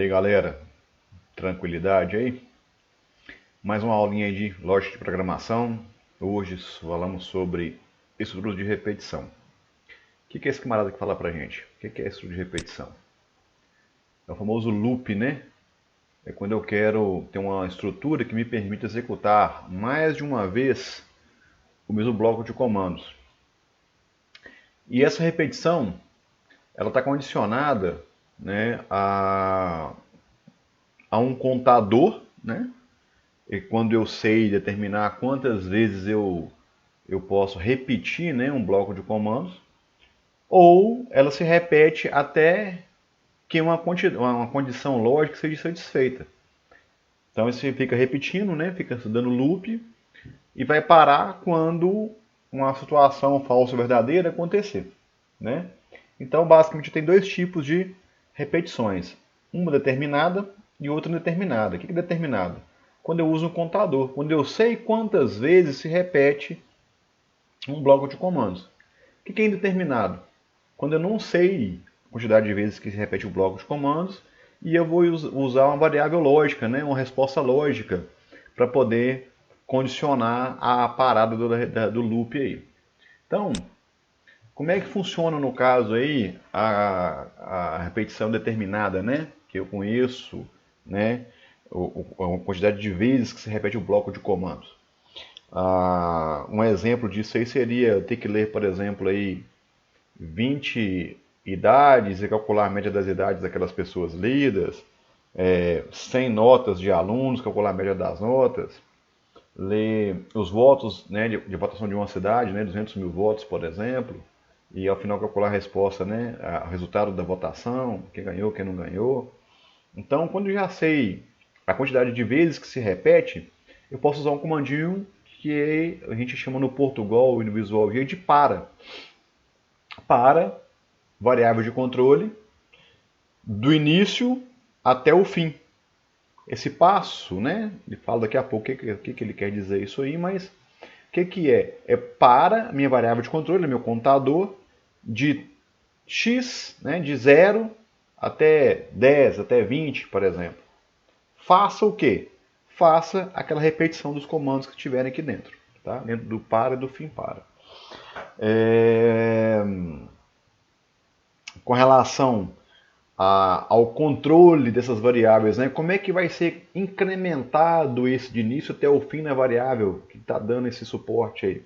E aí galera, tranquilidade aí? Mais uma aulinha aí de lógica de programação. Hoje falamos sobre estrutura de repetição. O que é esse camarada que fala pra gente? O que é estrutura de repetição? É o famoso loop, né? É quando eu quero ter uma estrutura que me permita executar mais de uma vez o mesmo bloco de comandos. E essa repetição, ela está condicionada, né, a um contador, né? E quando eu sei determinar quantas vezes eu posso repetir, né, um bloco de comandos, ou ela se repete até que uma condição lógica seja satisfeita. Então isso fica repetindo, né, fica dando loop e vai parar quando uma situação falsa ou verdadeira acontecer, né? Então basicamente tem dois tipos de repetições, uma determinada e outra indeterminada. O que é determinada? Quando eu uso um contador, quando eu sei quantas vezes se repete um bloco de comandos. O que é indeterminado? Quando eu não sei a quantidade de vezes que se repete o bloco de comandos e eu vou usar uma variável lógica, né, uma resposta lógica, para poder condicionar a parada do loop aí. Então, como é que funciona no caso aí a repetição determinada, né? Que eu conheço, né? A quantidade de vezes que se repete o bloco de comandos. Um exemplo disso aí seria eu ter que ler, por exemplo, aí 20 idades e calcular a média das idades daquelas pessoas lidas, 100 notas de alunos, calcular a média das notas, ler os votos, né, de votação de uma cidade, né, 200 mil votos, por exemplo, e ao final calcular a resposta, né, o resultado da votação, quem ganhou, quem não ganhou. Então, quando eu já sei a quantidade de vezes que se repete, eu posso usar um comandinho que a gente chama no Portugal e no Visual G de para. Para, variável de controle, do início até o fim. Esse passo, né? Ele fala daqui a pouco o que ele quer dizer isso aí, mas o que é? É para a minha variável de controle, meu contador, de x, né, de 0 até 10, até 20, por exemplo. Faça o quê? Faça aquela repetição dos comandos que estiverem aqui dentro. Tá? Dentro do para e do fim para. Com relação ao controle dessas variáveis, né? Como é que vai ser incrementado esse de início até o fim na variável que está dando esse suporte aí?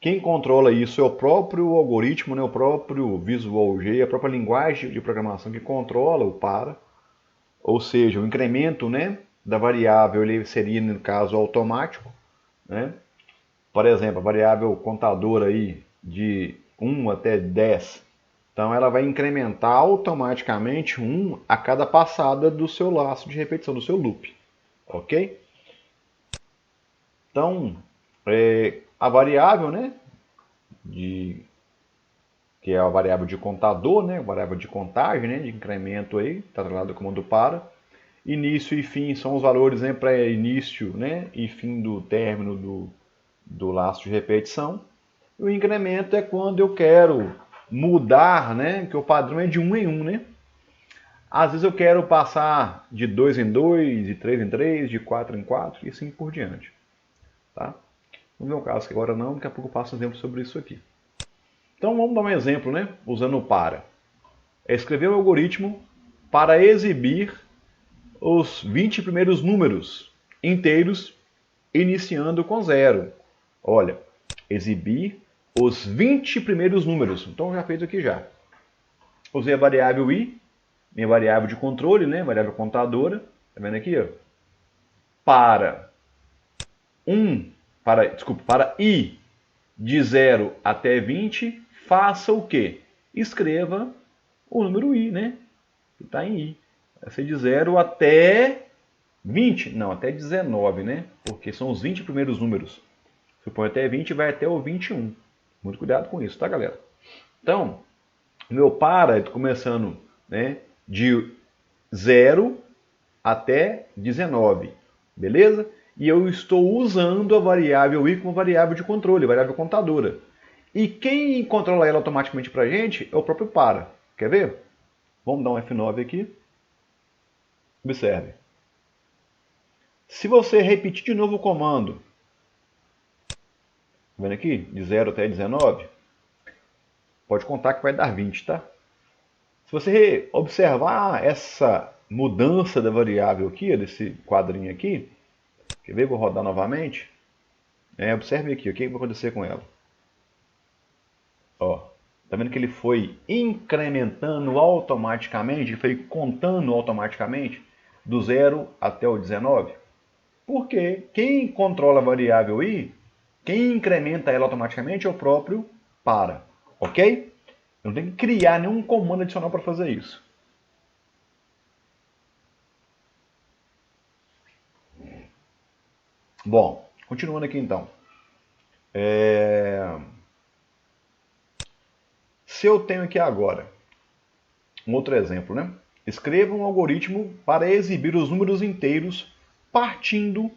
Quem controla isso é o próprio algoritmo, né? O próprio Visual G, a própria linguagem de programação que controla o para, ou seja, o incremento, né, da variável ele seria, no caso, automático, né? Por exemplo, a variável contadora aí de 1 até 10. Então ela vai incrementar automaticamente 1 a cada passada do seu laço de repetição, do seu loop. Ok? Então, a variável, né, que é a variável de contador, né, a variável de contagem, né, de incremento aí, está atrelado ao comando para. Início e fim são os valores, né, para início, né, e fim do término do laço de repetição. E o incremento é quando eu quero mudar, né, que o padrão é de 1 em 1, né? Às vezes eu quero passar de 2 em 2, de 3 em 3, de 4 em 4 e assim por diante. Tá? No meu caso, que agora não, daqui a pouco eu passo um exemplo sobre isso aqui. Então vamos dar um exemplo, né? Usando o para. É escrever o algoritmo para exibir os 20 primeiros números inteiros, iniciando com 0. Olha, exibir os 20 primeiros números. Então já feito aqui já. Usei a variável i, minha variável de controle, né? Variável contadora. Tá vendo aqui? Ó? Para para i de 0 até 20, faça o quê? Escreva o número i, né? Que está em i. Vai ser de 0 até 20, não, até 19, né? Porque são os 20 primeiros números. Se eu põe até 20, vai até o 21. Muito cuidado com isso, tá, galera? Então, meu para, eu tô começando, né, de 0 até 19, beleza? E eu estou usando a variável i como variável de controle, variável contadora. E quem controla ela automaticamente pra gente é o próprio para. Quer ver? Vamos dar um F9 aqui. Observe. Se você repetir de novo o comando, tá vendo aqui? De 0 até 19, pode contar que vai dar 20, tá? Se você observar essa mudança da variável aqui, desse quadrinho aqui, quer ver? Vou rodar novamente. Observe aqui, o que vai acontecer com ela. Ó, tá vendo que ele foi incrementando automaticamente, ele foi contando automaticamente do 0 até o 19? Porque quem controla a variável i, quem incrementa ela automaticamente é o próprio para, ok? Não tem que criar nenhum comando adicional para fazer isso. Bom, continuando aqui então. Se eu tenho aqui agora um outro exemplo, né? Escreva um algoritmo para exibir os números inteiros partindo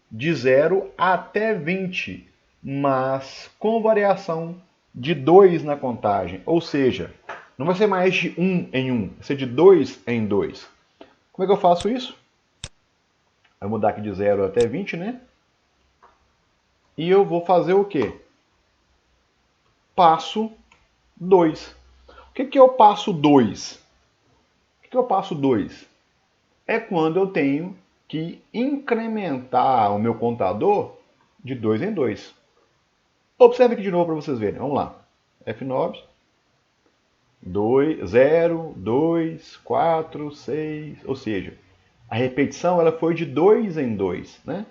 de 0 até 20, mas com variação de 2 na contagem. Ou seja, não vai ser mais de 1 em 1, vai ser de 2 em 2. Como é que eu faço isso? Vou mudar aqui de 0 até 20, né? E eu vou fazer o quê? Passo 2. O que é o passo 2? O que é o passo 2? É quando eu tenho que incrementar o meu contador de 2 em 2. Observe aqui de novo para vocês verem. Vamos lá. F9, 2, 0, 2, 4, 6. Ou seja, a repetição ela foi de 2 em 2. Né?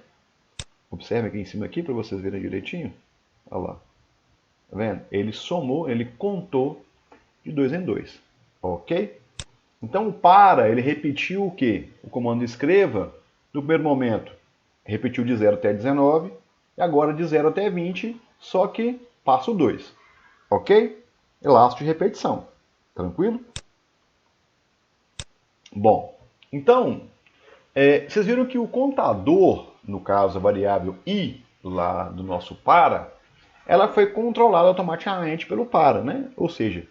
Observe aqui em cima aqui para vocês verem direitinho. Olha lá. Tá vendo? Ele somou, ele contou de 2 em 2. Ok? Então o para, ele repetiu o quê? O comando escreva, no primeiro momento, repetiu de 0 até 19, e agora de 0 até 20, só que passo 2. Ok? Laço de repetição. Tranquilo? Bom, então, vocês viram que o contador, no caso a variável i, lá do nosso para, ela foi controlada automaticamente pelo para, né? Ou seja,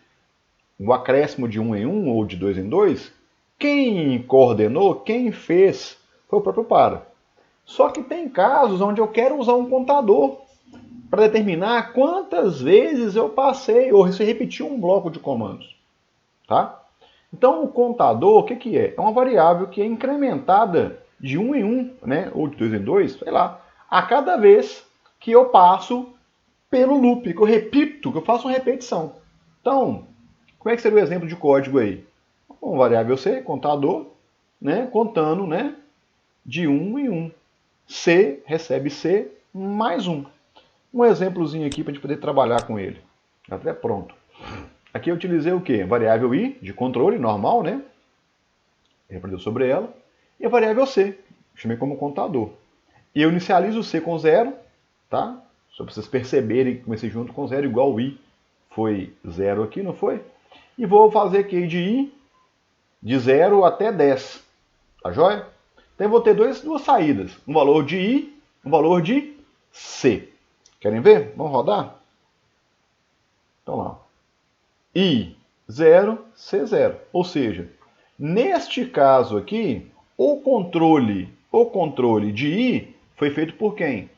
o acréscimo de 1 em 1 ou de 2 em 2, quem coordenou, quem fez, foi o próprio para. Só que tem casos onde eu quero usar um contador para determinar quantas vezes eu passei ou se repetiu um bloco de comandos. Tá? Então o contador, o que é? É uma variável que é incrementada de 1 em 1, né, ou de 2 em 2, sei lá, a cada vez que eu passo pelo loop, que eu repito, que eu faço uma repetição. Então, como é que seria o exemplo de código aí? Uma variável C, contador, né, contando, né, de 1 em 1. C recebe C mais 1. Um exemplozinho aqui para a gente poder trabalhar com ele. Até pronto. Aqui eu utilizei o quê? Variável i, de controle, normal, né? Repreendeu sobre ela. E a variável c, chamei como contador. E eu inicializo o c com 0, tá? Só para vocês perceberem que comecei junto com 0, igual o i foi 0 aqui, não foi? E vou fazer aqui de i de 0 até 10. Tá joia? Então eu vou ter duas saídas. Um valor de i, um valor de c. Querem ver? Vamos rodar? Então lá. I 0, C 0. Ou seja, neste caso aqui, o controle de I foi feito por quem?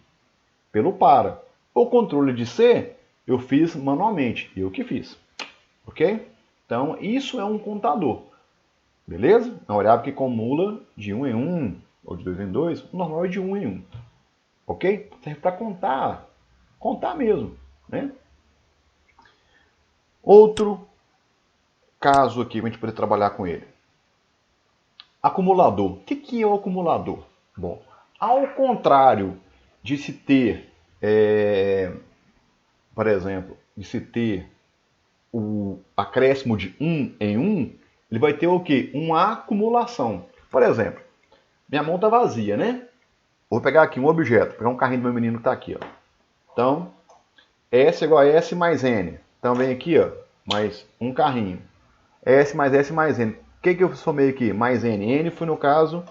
Pelo para. O controle de C eu fiz manualmente, eu que fiz. Ok? Então isso é um contador. Beleza? É uma variável que acumula de 1 em 1 ou de 2 em 2. O normal é de 1 em 1. Ok? Serve para contar. Contar mesmo. Né? Outro caso aqui para a gente poder trabalhar com ele. Acumulador. O que é o acumulador? Bom, ao contrário de se ter, por exemplo, de se ter o acréscimo de 1 em 1, ele vai ter o quê? Uma acumulação. Por exemplo, minha mão está vazia, né? Vou pegar aqui um objeto, pegar um carrinho do meu menino que está aqui. Ó. Então, S igual a S mais N. Então vem aqui, ó, mais um carrinho. S mais N. O que eu somei aqui? Mais N. N foi, no caso,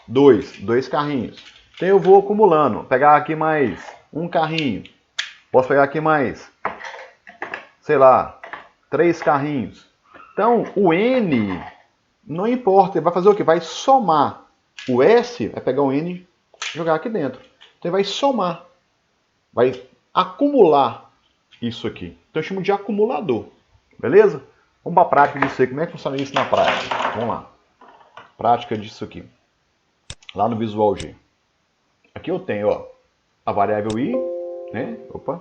2 carrinhos. Então eu vou acumulando. Vou pegar aqui mais um carrinho. Posso pegar aqui mais, sei lá, 3 carrinhos. Então o N Não importa, ele vai fazer o quê? Vai somar. O S vai pegar o N e jogar aqui dentro. Então ele vai somar. Vai acumular isso aqui. Então eu chamo de acumulador. Beleza? Vamos para a prática disso aí. Como é que funciona isso na prática? Vamos lá. Prática disso aqui. Lá no Visual G. Aqui eu tenho, ó, a variável I, né? Opa.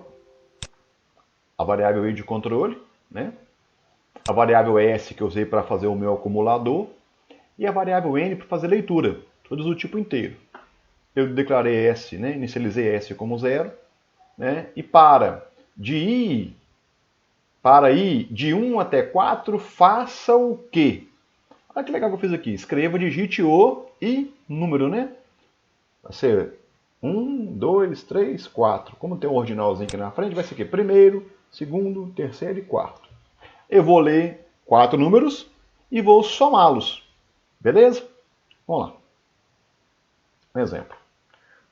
A variável I de controle, né? A variável S que eu usei para fazer o meu acumulador e a variável N para fazer leitura, todos do tipo inteiro. Eu declarei S, né? Inicializei S como 0, né? E para I de 1 até 4, faça o quê? Olha que legal que eu fiz aqui. Escreva, digite o e número, né? Vai ser 1, 2, 3, 4. Como tem um ordinalzinho aqui na frente, vai ser o quê? Primeiro, segundo, terceiro e quarto. Eu vou ler 4 números e vou somá-los. Beleza? Vamos lá. Um exemplo.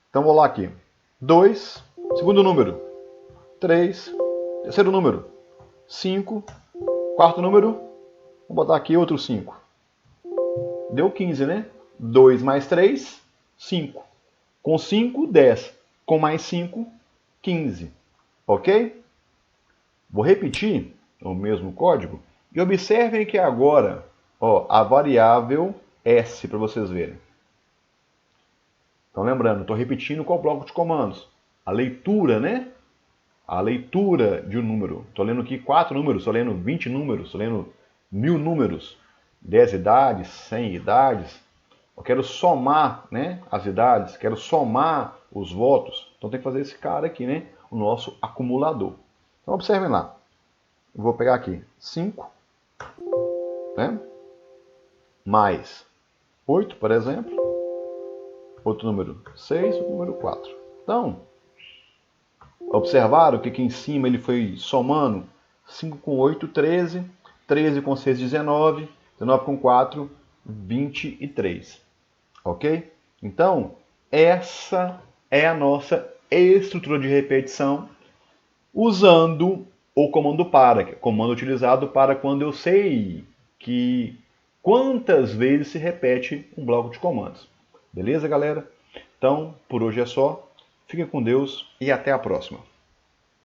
Então vou lá aqui. 2, segundo número. 3, terceiro número. 5, quarto número. Vou botar aqui outro 5. Deu 15, né? 2 mais 3, 5. Com 5, 10. Com mais 5, 15. Ok? Vou repetir o mesmo código. E observem que agora, ó, a variável S, para vocês verem. Então lembrando, estou repetindo qual bloco de comandos? A leitura, né? A leitura de um número. Estou lendo aqui 4 números, estou lendo 20 números, estou lendo 1000 números, 10 idades, 100 idades. Eu quero somar, né, as idades, quero somar os votos. Então tem que fazer esse cara aqui, né? O nosso acumulador. Então observem lá. Eu vou pegar aqui 5, né? Mais 8, por exemplo. Outro número 6, outro número 4. Então, observaram que aqui em cima ele foi somando 5 com 8, 13, 13 com 6, 19, 19 com 4, 23. Ok? Então, essa é a nossa estrutura de repetição usando o comando para, que é o comando utilizado para quando eu sei que quantas vezes se repete um bloco de comandos. Beleza, galera? Então, por hoje é só. Fiquem com Deus e até a próxima.